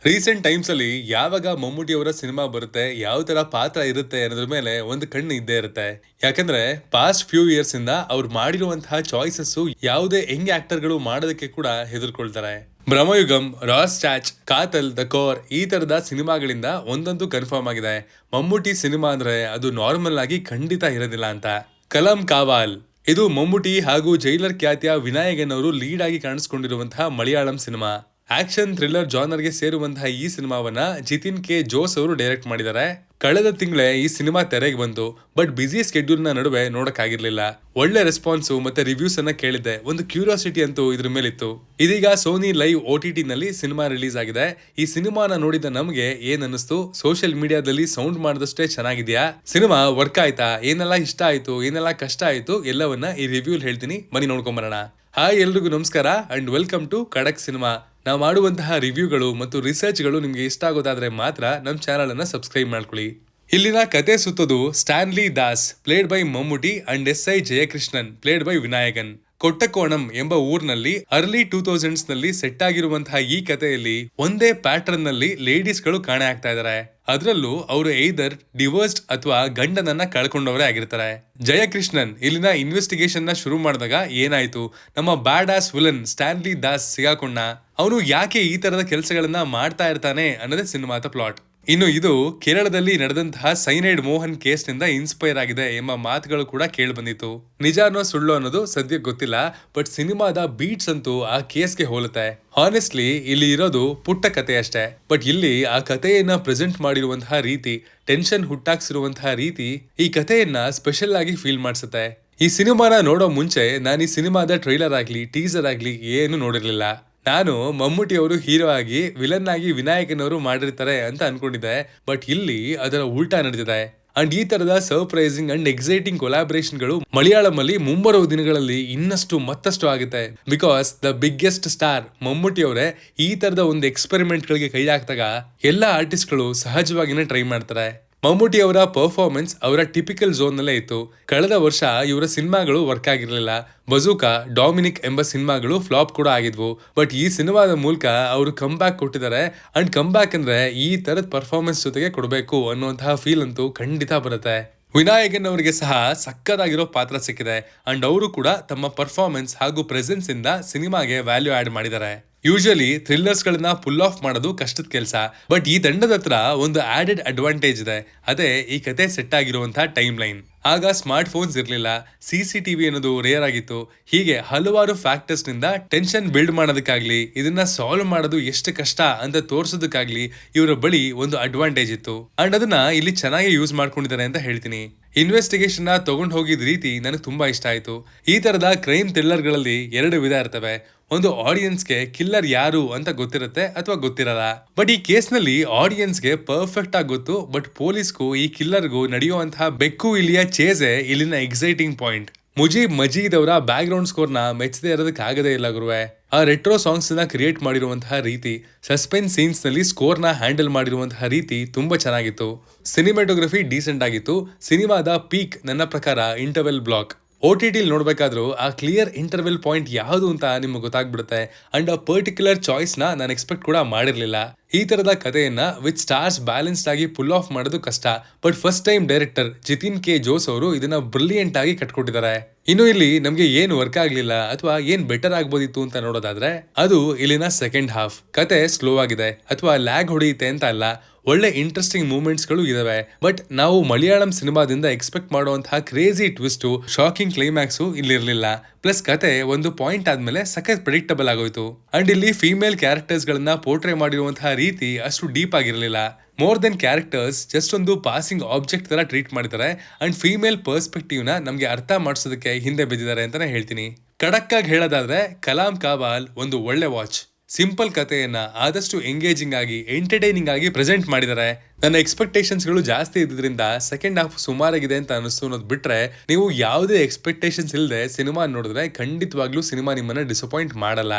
Recent times ಅಲ್ಲಿ ಯಾವಾಗ ಮಮ್ಮೂಟಿ ಅವರ ಸಿನಿಮಾ ಬರುತ್ತೆ, ಯಾವ ತರ ಪಾತ್ರ ಇರುತ್ತೆ ಅನ್ನೋದ್ರ ಮೇಲೆ ಒಂದು ಕಣ್ಣು ಇದ್ದೇ ಇರುತ್ತೆ. ಯಾಕಂದ್ರೆ ಪಾಸ್ಟ್ ಫ್ಯೂ ಇಯರ್ಸ್ ಇಂದ ಅವ್ರು ಮಾಡಿರುವಂತಹ ಚಾಯ್ಸಸ್ ಯಾವುದೇ ಯಂಗ್ ಆಕ್ಟರ್ ಗಳು ಮಾಡೋದಕ್ಕೆ ಕೂಡ ಹೆದರ್ಕೊಳ್ತಾರೆ. ಬ್ರಹ್ಮಯುಗಂ, ರಾಸ್ ಸ್ಟ್ಯಾಚ್, ಕಾತಲ್, ದ ಕೋರ್ ಈ ತರದ ಸಿನಿಮಾಗಳಿಂದ ಒಂದಂತೂ ಕನ್ಫರ್ಮ್ ಆಗಿದೆ, ಮಮ್ಮೂಟಿ ಸಿನಿಮಾ ಅಂದ್ರೆ ಅದು ನಾರ್ಮಲ್ ಆಗಿ ಖಂಡಿತ ಇರೋದಿಲ್ಲ ಅಂತ. ಕಲಂ ಕಾವಾಲ್ ಇದು ಮಮ್ಮೂಟಿ ಹಾಗೂ ಜೈಲರ್ ಖ್ಯಾತಿಯ ವಿನಾಯಕನ್ ಅವರು ಲೀಡ್ ಆಗಿ ಕಾಣಿಸ್ಕೊಂಡಿರುವಂತಹ ಮಲಯಾಳಂ ಸಿನಿಮಾ. ಆಕ್ಷನ್ ಥ್ರಿಲ್ಲರ್ ಜಾನರ್ಗೆ ಸೇರುವಂತಹ ಈ ಸಿನಿಮಾವನ್ನ ಜಿತಿನ್ ಕೆ ಜೋಸ್ ಅವರು ಡೈರೆಕ್ಟ್ ಮಾಡಿದ್ದಾರೆ. ಕಳೆದ ತಿಂಗಳೇ ಈ ಸಿನಿಮಾ ತೆರೆಗೆ ಬಂತು, ಬಟ್ ಬಿಸಿ ಸ್ಕೆಡ್ಯೂಲ್ ನ ನಡುವೆ ನೋಡಕ್ಕಾಗಿರ್ಲಿಲ್ಲ. ಒಳ್ಳೆ ರೆಸ್ಪಾನ್ಸ್ ಮತ್ತೆ ರಿವ್ಯೂಸ್ ಅನ್ನ ಕೇಳಿದ್ದೆ, ಒಂದು ಕ್ಯೂರಿಯಾಸಿಟಿ ಅಂತೂ ಇದ್ರ ಮೇಲಿತ್ತು. ಇದೀಗ ಸೋನಿ ಲೈವ್ OTT ನಲ್ಲಿ ಸಿನಿಮಾ ರಿಲೀಸ್ ಆಗಿದೆ. ಈ ಸಿನಿಮಾನ ನೋಡಿದ ನಮ್ಗೆ ಏನ್ ಅನ್ನಿಸ್ತು? ಸೋಷಿಯಲ್ ಮೀಡಿಯಾದಲ್ಲಿ ಸೌಂಡ್ ಮಾಡಿದಷ್ಟೇ ಚೆನ್ನಾಗಿದ್ಯಾ? ಸಿನಿಮಾ ವರ್ಕ್ ಆಯ್ತಾ? ಏನೆಲ್ಲ ಇಷ್ಟ ಆಯ್ತು, ಏನೆಲ್ಲ ಕಷ್ಟ ಆಯ್ತು, ಎಲ್ಲವನ್ನ ಈ ರಿವ್ಯೂಲ್ ಹೇಳ್ತೀನಿ, ಬನ್ನಿ ನೋಡ್ಕೊಂಬರೋಣ. ಹಾಯ್, ಎಲ್ರಿಗೂ ನಮಸ್ಕಾರ ಅಂಡ್ ವೆಲ್ಕಮ್ ಟು ಖಡಕ್ ಸಿನಿಮಾ. ನಾವು ಮಾಡುವಂತಹ ರಿವ್ಯೂಗಳು ಮತ್ತು ರಿಸರ್ಚ್ಗಳು ನಿಮಗೆ ಇಷ್ಟ ಆಗೋದಾದ್ರೆ ಮಾತ್ರ ನಮ್ಮ ಚಾನಲ್ ಅನ್ನ ಸಬ್ಸ್ಕ್ರೈಬ್ ಮಾಡ್ಕೊಳ್ಳಿ. ಇಲ್ಲಿನ ಕತೆ ಸುತ್ತೋದು Stanley Das played by Mammootty and SI Jayakrishnan played by Vinayakan. Kottakonam ಎಂಬ ಊರಿನಲ್ಲಿ ಅರ್ಲಿ 2000s ನಲ್ಲಿ ಸೆಟ್ ಆಗಿರುವಂತಹ ಈ ಕಥೆಯಲ್ಲಿ ಒಂದೇ ಪ್ಯಾಟರ್ನ್ ನಲ್ಲಿ ಲೇಡೀಸ್ ಗಳು ಕಾಣೆ ಆಗ್ತಾ ಇದಾರೆ. ಅದರಲ್ಲೂ ಅವರು ಐದರ್ ಡಿವೋರ್ಸ್ಡ್ ಅಥವಾ ಗಂಡನನ್ನ ಕಳ್ಕೊಂಡವರೇ ಆಗಿರ್ತಾರೆ. ಜಯಕೃಷ್ಣನ್ ಇಲ್ಲಿನ ಇನ್ವೆಸ್ಟಿಗೇಷನ್ ನ ಶುರು ಮಾಡಿದಾಗ ಏನಾಯ್ತು, ನಮ್ಮ bad ass villain Stanley Das ಸಿಗಾಕೊಂಡ, ಅವನು ಯಾಕೆ ಈ ತರದ ಕೆಲಸಗಳನ್ನ ಮಾಡ್ತಾ ಇರ್ತಾನೆ ಅನ್ನೋದೇ ಸಿನಿಮಾದ ಪ್ಲಾಟ್. ಇನ್ನು ಇದು ಕೇರಳದಲ್ಲಿ ನಡೆದಂತಹ ಸೈನೈಡ್ ಮೋಹನ್ ಕೇಸ್ ನಿಂದ ಇನ್ಸ್ಪೈರ್ ಆಗಿದೆ ಎಂಬ ಮಾತುಗಳು ಕೂಡ ಕೇಳಿ ಬಂದಿತ್ತು. ನಿಜಾನೋ ಸುಳ್ಳು ಅನ್ನೋದು ಸದ್ಯಕ್ಕೆ ಗೊತ್ತಿಲ್ಲ, ಬಟ್ ಸಿನಿಮಾದ ಬೀಟ್ಸ್ ಅಂತೂ ಆ ಕೇಸ್ಗೆ ಹೋಲುತ್ತೆ. ಹಾನೆಸ್ಟ್ಲಿ ಇಲ್ಲಿ ಇರೋದು ಪುಟ್ಟ ಕತೆ ಅಷ್ಟೇ, ಬಟ್ ಇಲ್ಲಿ ಆ ಕಥೆಯನ್ನ ಪ್ರೆಸೆಂಟ್ ಮಾಡಿರುವಂತಹ ರೀತಿ, ಟೆನ್ಷನ್ ಹುಟ್ಟಾಕ್ಸಿರುವಂತಹ ರೀತಿ ಈ ಕಥೆಯನ್ನ ಸ್ಪೆಷಲ್ ಆಗಿ ಫೀಲ್ ಮಾಡಿಸುತ್ತೆ. ಈ ಸಿನಿಮಾನ ನೋಡೋ ಮುಂಚೆ ನಾನು ಈ ಸಿನಿಮಾದ ಟ್ರೈಲರ್ ಆಗ್ಲಿ ಟೀಸರ್ ಆಗ್ಲಿ ಏನು ನೋಡಿರ್ಲಿಲ್ಲ. ನಾನು ಮಮ್ಮೂಟಿ ಅವರು ಹೀರೋ ಆಗಿ ವಿಲನ್ ಆಗಿ ವಿನಾಯಕನ್ ಅವರು ಮಾಡಿರ್ತಾರೆ ಅಂತ ಅನ್ಕೊಂಡಿದ್ದೆ, ಬಟ್ ಇಲ್ಲಿ ಅದರ ಉಲ್ಟಾ ನಡೆದಿದೆ. ಅಂಡ್ ಈ ತರದ ಸರ್ಪ್ರೈಸಿಂಗ್ ಅಂಡ್ ಎಕ್ಸೈಟಿಂಗ್ ಕೊಲಾಬರೇಷನ್ ಗಳು ಮಲಯಾಳಂ ಅಲ್ಲಿ ಮುಂಬರುವ ದಿನಗಳಲ್ಲಿ ಇನ್ನಷ್ಟು ಮತ್ತಷ್ಟು ಆಗುತ್ತೆ. Because the biggest star Mammootty ಅವರೇ ಈ ತರದ ಒಂದು ಎಕ್ಸ್ಪೆರಿಮೆಂಟ್ ಗಳಿಗೆ ಕೈ ಹಾಕಿದಾಗ ಎಲ್ಲ ಆರ್ಟಿಸ್ಟ್ ಗಳು ಸಹಜವಾಗಿನೇ ಟ್ರೈ ಮಾಡ್ತಾರೆ. ಮಮ್ಮೂಟಿ ಅವರ ಪರ್ಫಾರ್ಮೆನ್ಸ್ ಅವರ ಟಿಪಿಕಲ್ ಝೋನ್ ನಲ್ಲೇ ಇತ್ತು. ಕಳೆದ ವರ್ಷ ಇವರ ಸಿನಿಮಾಗಳು ವರ್ಕ್ ಆಗಿರ್ಲಿಲ್ಲ. ಬಜೂಕಾ, ಡಾಮಿನಿಕ್ ಎಂಬ ಸಿನಿಮಾಗಳು ಫ್ಲಾಪ್ ಕೂಡ ಆಗಿದ್ವು. ಬಟ್ ಈ ಸಿನಿಮಾದ ಮೂಲಕ ಅವರು ಕಮ್ ಬ್ಯಾಕ್ ಕೊಟ್ಟಿದ್ದಾರೆ. ಅಂಡ್ ಕಮ್ ಬ್ಯಾಕ್ ಅಂದ್ರೆ ಈ ತರದ ಪರ್ಫಾರ್ಮೆನ್ಸ್ ಜೊತೆಗೆ ಕೊಡಬೇಕು ಅನ್ನುವಂತಹ ಫೀಲ್ ಅಂತೂ ಖಂಡಿತ ಬರುತ್ತೆ. ವಿನಾಯಕನ್ ಅವರಿಗೆ ಸಹ ಸಕ್ಕದಾಗಿರೋ ಪಾತ್ರ ಸಿಕ್ಕಿದೆ. ಅಂಡ್ ಅವರು ಕೂಡ ತಮ್ಮ ಪರ್ಫಾರ್ಮೆನ್ಸ್ ಹಾಗೂ ಪ್ರೆಸೆನ್ಸ್ ಇಂದ ಸಿನಿಮಾಗೆ ವ್ಯಾಲ್ಯೂ ಆಡ್ ಮಾಡಿದ್ದಾರೆ. ಯೂಶಲಿ ಥ್ರಿಲ್ಲರ್ಸ್ ಗಳನ್ನ ಪುಲ್ ಆಫ್ ಮಾಡೋದು ಕಷ್ಟದ ಕೆಲಸ, ಬಟ್ ಈ ತಂಡದ ಹತ್ರ ಒಂದು ಆಡೆಡ್ ಅಡ್ವಾಂಟೇಜ್ ಇದೆ. ಅದೇ ಈ ಕತೆ ಸೆಟ್ ಆಗಿರುವಂತಹ ಟೈಮ್ ಲೈನ್. ಆಗ ಸ್ಮಾರ್ಟ್ ಫೋನ್ಸ್ ಇರ್ಲಿಲ್ಲ, CCTV ಅನ್ನೋದು ರೇರ್ ಆಗಿತ್ತು. ಹೀಗೆ ಹಲವಾರು ಫ್ಯಾಕ್ಟರ್ಸ್ ನಿಂದ ಟೆನ್ಷನ್ ಬಿಲ್ಡ್ ಮಾಡೋದಕ್ಕಾಗ್ಲಿ, ಇದನ್ನ ಸಾಲ್ವ್ ಮಾಡೋದು ಎಷ್ಟು ಕಷ್ಟ ಅಂತ ತೋರ್ಸೋದಕ್ಕಾಗ್ಲಿ ಇವರ ಬಳಿ ಒಂದು ಅಡ್ವಾಂಟೇಜ್ ಇತ್ತು. ಅಂಡ್ ಅದನ್ನ ಇಲ್ಲಿ ಚೆನ್ನಾಗಿ ಯೂಸ್ ಮಾಡ್ಕೊಂಡಿದ್ದಾರೆ ಅಂತ ಹೇಳ್ತೀನಿ. ಇನ್ವೆಸ್ಟಿಗೇಷನ್ ನ ತಗೊಂಡು ಹೋಗಿದ ರೀತಿ ನನಗೆ ತುಂಬಾ ಇಷ್ಟ ಆಯ್ತು. ಈ ತರದ ಕ್ರೈಮ್ ಥ್ರಿಲ್ಲರ್ ಗಳಲ್ಲಿ ಎರಡು ವಿಧ ಇರ್ತವೆ. ಒಂದು ಆಡಿಯನ್ಸ್ಗೆ ಕಿಲ್ಲರ್ ಯಾರು ಅಂತ ಗೊತ್ತಿರುತ್ತೆ ಅಥವಾ ಗೊತ್ತಿರಲ್ಲ. ಬಟ್ ಈ ಕೇಸ್ ನಲ್ಲಿ ಆಡಿಯನ್ಸ್ಗೆ ಪರ್ಫೆಕ್ಟ್ ಆಗಿ ಗೊತ್ತು, ಬಟ್ ಪೊಲೀಸ್ಗೂ ಈ ಕಿಲ್ಲರ್ಗೂ ನಡೆಯುವಂತಹ ಬೆಕ್ಕು ಇಲಿಯ ಚೇಸೆ ಇಲ್ಲಿನ ಎಕ್ಸೈಟಿಂಗ್ ಪಾಯಿಂಟ್. ಮುಜೀಬ್ ಮಜೀದ್ ಅವರ ಬ್ಯಾಕ್ ಗ್ರೌಂಡ್ ಸ್ಕೋರ್ ನ ಮೆಚ್ಚದೆ ಇರೋದಕ್ಕೆ ಆಗದೇ ಇಲ್ಲ ಗುರುವೆ. ಆ ರೆಟ್ರೋ ಸಾಂಗ್ಸ್ ನ ಕ್ರಿಯೇಟ್ ಮಾಡಿರುವಂತಹ ರೀತಿ, ಸಸ್ಪೆನ್ಸ್ ಸೀನ್ಸ್ ನಲ್ಲಿ ಸ್ಕೋರ್ ನ ಹ್ಯಾಂಡಲ್ ಮಾಡಿರುವಂತಹ ರೀತಿ ತುಂಬಾ ಚೆನ್ನಾಗಿತ್ತು. ಸಿನಿಮಾಟೋಗ್ರಫಿ ಡೀಸೆಂಟ್ ಆಗಿತ್ತು. ಸಿನಿಮಾದ ಪೀಕ್ ನನ್ನ ಪ್ರಕಾರ ಇಂಟರ್ವೆಲ್ ಬ್ಲಾಕ್. OTT ನೋಡ್ಬೇಕಾದ್ರೂ ಆ ಕ್ಲಿಯರ್ ಇಂಟರ್ವೆಲ್ ಪಾಯಿಂಟ್ ಯಾವುದು ಅಂತ ನಿಮ್ಗೆ ಗೊತ್ತಾಗ್ಬಿಡುತ್ತೆ. ಅಂಡ್ ಆ ಪರ್ಟಿಕ್ಯುಲರ್ ಚಾಯ್ಸ್ ನ ನಾನು ಎಕ್ಸ್ಪೆಕ್ಟ್ ಕೂಡ ಮಾಡಿರ್ಲಿಲ್ಲ. ಈ ತರದ ಕಥೆಯನ್ನ ವಿತ್ ಸ್ಟಾರ್ಸ್ ಬ್ಯಾಲೆನ್ಸ್ಡ್ ಆಗಿ ಪುಲ್ ಆಫ್ ಮಾಡೋದು ಕಷ್ಟ, but first time director Jithin K Jose ಅವರು ಇದನ್ನ ಬ್ರಿಲಿಯಂಟ್ ಆಗಿ ಕಟ್ಕೊಟ್ಟಿದ್ದಾರೆ. ಇನ್ನು ಇಲ್ಲಿ ನಮ್ಗೆ ಏನ್ ವರ್ಕ್ ಆಗ್ಲಿಲ್ಲ ಅಥವಾ ಏನ್ ಬೆಟರ್ ಆಗ್ಬೋದಿತ್ತು ಅಂತ ನೋಡೋದಾದ್ರೆ ಅದು ಇಲ್ಲಿನ ಸೆಕೆಂಡ್ ಹಾಫ್. ಕತೆ ಸ್ಲೋ ಆಗಿದೆ ಅಥವಾ ಲ್ಯಾಗ್ ಹೊಡೆಯುತ್ತೆ ಅಂತ ಅಲ್ಲ, ಒಳ್ಳೆ ಇಂಟ್ರೆಸ್ಟಿಂಗ್ ಮೂವ್ಮೆಂಟ್ಸ್ ಗಳು ಇದಾವೆ. ಬಟ್ ನಾವು ಮಲಯಾಳಂ ಸಿನಿಮಾದಿಂದ ಎಕ್ಸ್ಪೆಕ್ಟ್ ಮಾಡುವಂತಹ ಕ್ರೇಜಿ ಟ್ವಿಸ್ಟ್, ಶಾಕಿಂಗ್ ಕ್ಲೈಮ್ಯಾಕ್ಸ್ ಇಲ್ಲಿ ಇರ್ಲಿಲ್ಲ. ಪ್ಲಸ್ ಕತೆ ಒಂದು ಪಾಯಿಂಟ್ ಆದ್ಮೇಲೆ ಸಖತ್ ಪ್ರೆಡಿಕ್ಟಬಲ್ ಆಗೋಯ್ತು. ಅಂಡ್ ಇಲ್ಲಿ ಫೀಮೇಲ್ ಕ್ಯಾರೆಕ್ಟರ್ಸ್ ಗಳನ್ನ ಪೋರ್ಟ್ರೇ ಮಾಡಿರುವಂತಹ ರೀತಿ ಅಷ್ಟು ಡೀಪ್ ಆಗಿರಲಿಲ್ಲ. ಮೋರ್ ದೆನ್ ಕ್ಯಾರೆಕ್ಟರ್ಸ್ ಜಸ್ಟ್ ಒಂದು ಪಾಸಿಂಗ್ ಆಬ್ಜೆಕ್ಟ್ ತರ ಟ್ರೀಟ್ ಮಾಡಿದ್ದಾರೆ. ಅಂಡ್ ಫೀಮೇಲ್ ಪರ್ಸ್ಪೆಕ್ಟಿವ್ ನ ನಮ್ಗೆ ಅರ್ಥ ಮಾಡಿಸೋದಕ್ಕೆ ಹಿಂದೆ ಬಿದ್ದಿದ್ದಾರೆ ಅಂತಾನೆ ಹೇಳ್ತೀನಿ. ಖಡಕ್ ಆಗಿ ಹೇಳೋದಾದ್ರೆ ಕಲಾಂ ಕಾವಾಲ್ ಒಂದು ಒಳ್ಳೆ ವಾಚ್. ಸಿಂಪಲ್ ಕಥೆಯನ್ನ ಆದಷ್ಟು ಎಂಗೇಜಿಂಗ್ ಆಗಿ ಎಂಟರ್ಟೈನಿಂಗ್ ಆಗಿ ಪ್ರೆಸೆಂಟ್ ಮಾಡಿದ್ದಾರೆ. ನನ್ನ ಎಕ್ಸ್ಪೆಕ್ಟೇಷನ್ಸ್ ಗಳು ಜಾಸ್ತಿ ಇದ್ರಿಂದ ಸೆಕೆಂಡ್ ಹಾಫ್ ಸುಮಾರಾಗಿದೆ ಅಂತ ಅನಿಸ್ತು ಅನ್ನೋದು ಬಿಟ್ರೆ, ನೀವು ಯಾವುದೇ ಎಕ್ಸ್ಪೆಕ್ಟೇಷನ್ಸ್ ಇಲ್ಲದೆ ಸಿನಿಮಾ ನೋಡಿದ್ರೆ ಖಂಡಿತವಾಗ್ಲೂ ಸಿನಿಮಾ ನಿಮ್ಮನ್ನ ಡಿಸಪಾಯಿಂಟ್ ಮಾಡಲ್ಲ.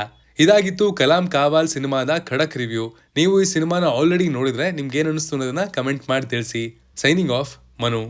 ಇದಾಗಿತ್ತು ಕಲಾಂ ಕಾವಾಲ್ ಸಿನಿಮಾದ ಖಡಕ್ ರಿವ್ಯೂ. ನೀವು ಈ ಸಿನಿಮಾನ ಆಲ್ರೆಡಿ ನೋಡಿದ್ರೆ ನಿಮ್ಗೆ ಏನ್ ಅನಿಸ್ತು ಅನ್ನೋದನ್ನ ಕಮೆಂಟ್ ಮಾಡಿ ತಿಳಿಸಿ. Signing off, Manu.